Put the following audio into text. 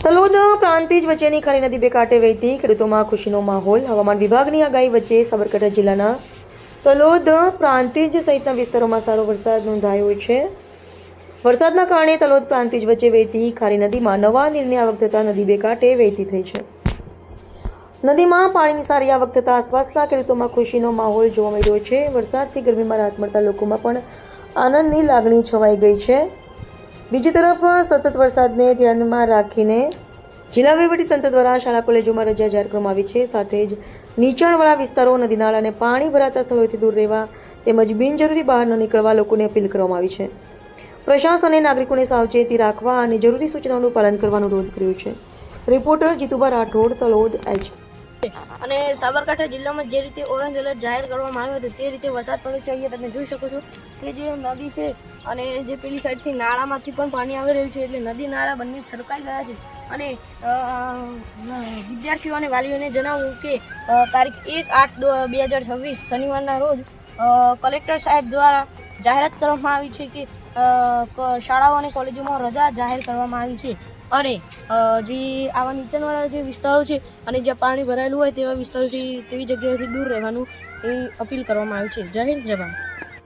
તલોદ પ્રાંતિજ વચ્ચેની ખારી નદી બે કાંઠે વહેતી, ખેડૂતોમાં ખુશીનો માહોલ. હવામાન વિભાગની આગાહી વચ્ચે સાબરકાંઠા જિલ્લાના તલોદ પ્રાંતિજ સહિતના વિસ્તારોમાં સારો વરસાદ નોંધાયો છે. વરસાદના કારણે તલોદ પ્રાંતિજ વચ્ચે વહેતી ખારી નદીમાં નવા નીરની આવક થતાં નદી બે કાંઠે વહેતી થઈ છે. નદીમાં પાણીની સારી આવક થતાં આસપાસના ખેડૂતોમાં ખુશીનો માહોલ જોવા મળી રહ્યો છે. વરસાદથી ગરમીમાં રાહત મળતા લોકોમાં પણ આનંદની લાગણી છવાઈ ગઈ છે. બીજી તરફ સતત વરસાદને ધ્યાનમાં રાખીને જિલ્લા વહીવટીતંત્ર દ્વારા શાળા કોલેજોમાં રજા જાહેર કરવામાં આવી છે. સાથે જ નીચાણવાળા વિસ્તારો, નદી નાળા અને પાણી ભરાતા સ્થળોથી દૂર રહેવા તેમજ બિનજરૂરી બહાર ન નીકળવા લોકોને અપીલ કરવામાં આવી છે. પ્રશાસને નાગરિકોને સાવચેતી રાખવા અને જરૂરી સૂચનાઓનું પાલન કરવાનો અનુરોધ કર્યો છે. Reporter Jitubha Rathod, Talod H. અને સાબરકાંઠા જિલ્લામાં જે રીતે ઓરેન્જ એલર્ટ જાહેર કરવામાં આવ્યો હતો તે રીતે વરસાદ પડ્યો છે. અહીંયા તમે જોઈ શકો છો કે જે નદી છે અને જે પેલી સાઈડથી નાળામાંથી પણ પાણી આવી રહ્યું છે, એટલે નદી નાળા બંને છલકાઈ ગયા છે. અને વિદ્યાર્થીઓ અને વાલીઓને જણાવું કે તારીખ 1/8/2026 શનિવારના રોજ કલેક્ટર સાહેબ દ્વારા જાહેરાત કરવામાં આવી છે કે શાળાઓ અને કોલેજોમાં રજા જાહેર કરવામાં આવી છે. અને જે આવા નીચાણવાળા જે વિસ્તારો છે અને જ્યાં પાણી ભરાયેલું હોય તેવા વિસ્તારોથી, તેવી જગ્યાએથી દૂર રહેવાનું એ અપીલ કરવામાં આવી છે. જય હિન્દ, જય ભારત.